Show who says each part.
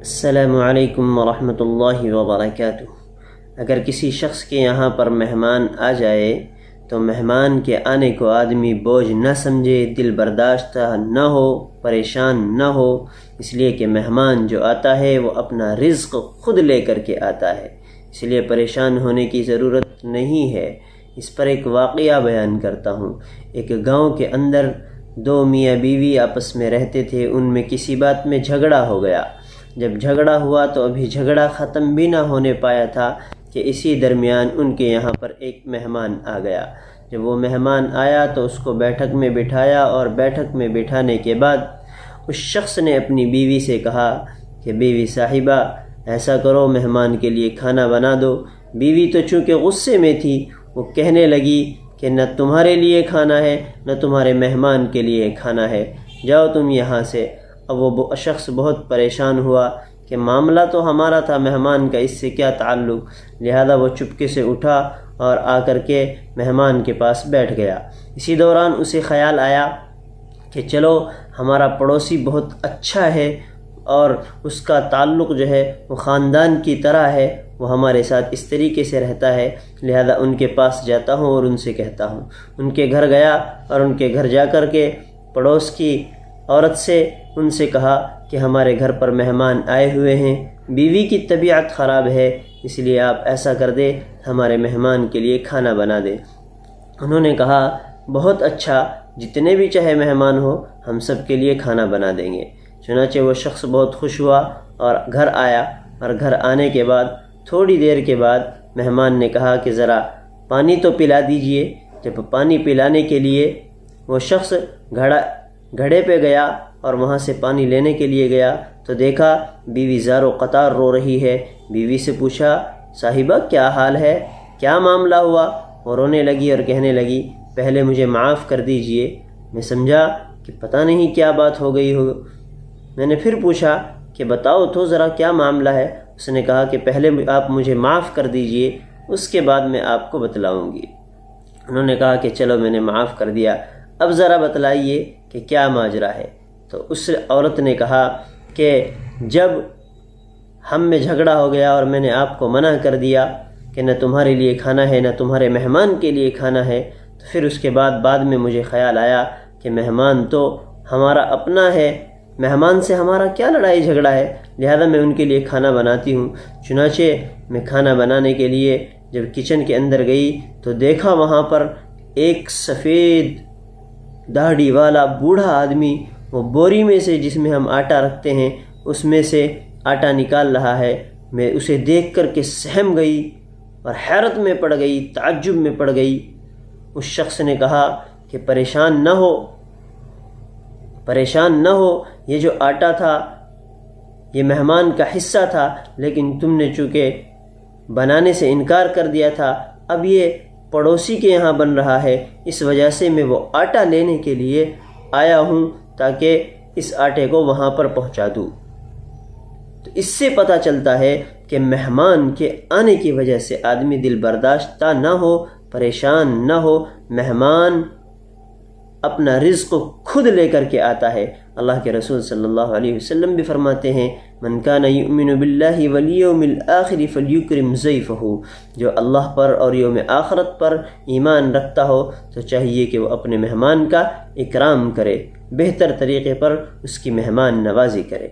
Speaker 1: السلام علیکم ورحمۃ اللہ وبرکاتہ۔ اگر کسی شخص کے یہاں پر مہمان آ جائے تو مہمان کے آنے کو آدمی بوجھ نہ سمجھے، دل برداشتہ نہ ہو، پریشان نہ ہو، اس لیے کہ مہمان جو آتا ہے وہ اپنا رزق خود لے کر کے آتا ہے، اس لیے پریشان ہونے کی ضرورت نہیں ہے۔ اس پر ایک واقعہ بیان کرتا ہوں۔ ایک گاؤں کے اندر دو میاں بیوی آپس میں رہتے تھے، ان میں کسی بات میں جھگڑا ہو گیا۔ جب جھگڑا ہوا تو ابھی جھگڑا ختم بھی نہ ہونے پایا تھا کہ اسی درمیان ان کے یہاں پر ایک مہمان آ گیا۔ جب وہ مہمان آیا تو اس کو بیٹھک میں بٹھایا، اور بیٹھک میں بٹھانے کے بعد اس شخص نے اپنی بیوی سے کہا کہ بیوی صاحبہ ایسا کرو، مہمان کے لیے کھانا بنا دو۔ بیوی تو چونکہ غصے میں تھی، وہ کہنے لگی کہ نہ تمہارے لیے کھانا ہے نہ تمہارے مہمان کے لیے کھانا ہے، جاؤ تم یہاں سے۔ اب وہ شخص بہت پریشان ہوا کہ معاملہ تو ہمارا تھا، مہمان کا اس سے کیا تعلق، لہذا وہ چپکے سے اٹھا اور آ کر کے مہمان کے پاس بیٹھ گیا۔ اسی دوران اسے خیال آیا کہ چلو ہمارا پڑوسی بہت اچھا ہے اور اس کا تعلق جو ہے وہ خاندان کی طرح ہے، وہ ہمارے ساتھ اس طریقے سے رہتا ہے، لہذا ان کے پاس جاتا ہوں اور ان سے کہتا ہوں۔ ان کے گھر گیا اور ان کے گھر جا کر کے پڑوس کی عورت سے ان سے کہا کہ ہمارے گھر پر مہمان آئے ہوئے ہیں، بیوی کی طبیعت خراب ہے، اس لیے آپ ایسا کر دے ہمارے مہمان کے لیے کھانا بنا دے۔ انہوں نے کہا بہت اچھا، جتنے بھی چاہے مہمان ہو ہم سب کے لیے کھانا بنا دیں گے۔ چنانچہ وہ شخص بہت خوش ہوا اور گھر آیا، اور گھر آنے کے بعد تھوڑی دیر کے بعد مہمان نے کہا کہ ذرا پانی تو پلا دیجئے۔ جب پانی پلانے کے لیے وہ شخص گھڑے پہ گیا اور وہاں سے پانی لینے کے لیے گیا تو دیکھا بیوی زار و قطار رو رہی ہے۔ بیوی سے پوچھا صاحبہ کیا حال ہے، کیا معاملہ ہوا؟ وہ رونے لگی اور کہنے لگی پہلے مجھے معاف کر دیجئے۔ میں سمجھا کہ پتہ نہیں کیا بات ہو گئی ہو۔ میں نے پھر پوچھا کہ بتاؤ تو ذرا کیا معاملہ ہے؟ اس نے کہا کہ پہلے آپ مجھے معاف کر دیجئے، اس کے بعد میں آپ کو بتلاؤں گی۔ انہوں نے کہا کہ چلو میں نے معاف کر دیا، اب ذرا بتلائیے کہ کیا ماجرا ہے۔ تو اس عورت نے کہا کہ جب ہم میں جھگڑا ہو گیا اور میں نے آپ کو منع کر دیا کہ نہ تمہارے لیے کھانا ہے نہ تمہارے مہمان کے لیے کھانا ہے، تو پھر اس کے بعد میں مجھے خیال آیا کہ مہمان تو ہمارا اپنا ہے، مہمان سے ہمارا کیا لڑائی جھگڑا ہے، لہذا میں ان کے لیے کھانا بناتی ہوں۔ چنانچہ میں کھانا بنانے کے لیے جب کچن کے اندر گئی تو دیکھا وہاں پر ایک سفید داڑھی والا بوڑھا آدمی وہ بوری میں سے، جس میں ہم آٹا رکھتے ہیں، اس میں سے آٹا نکال رہا ہے۔ میں اسے دیکھ کر کے سہم گئی اور حیرت میں پڑ گئی، تعجب میں پڑ گئی۔ اس شخص نے کہا کہ پریشان نہ ہو، یہ جو آٹا تھا یہ مہمان کا حصہ تھا، لیکن تم نے چونکہ بنانے سے انکار کر دیا تھا، اب یہ پڑوسی کے یہاں بن رہا ہے، اس وجہ سے میں وہ آٹا لینے کے لیے آیا ہوں تاکہ اس آٹے کو وہاں پر پہنچا دوں۔ تو اس سے پتہ چلتا ہے کہ مہمان کے آنے کی وجہ سے آدمی دل برداشتہ نہ ہو، پریشان نہ ہو۔ مہمان اپنا رزق خود لے کر کے آتا ہے۔ اللہ کے رسول صلی اللہ علیہ وسلم بھی فرماتے ہیں من کان یؤمن باللہ والیوم الآخر فلیکرم ضیفہ، جو اللہ پر اور یوم آخرت پر ایمان رکھتا ہو تو چاہیے کہ وہ اپنے مہمان کا اکرام کرے، بہتر طریقے پر اس کی مہمان نوازی کرے۔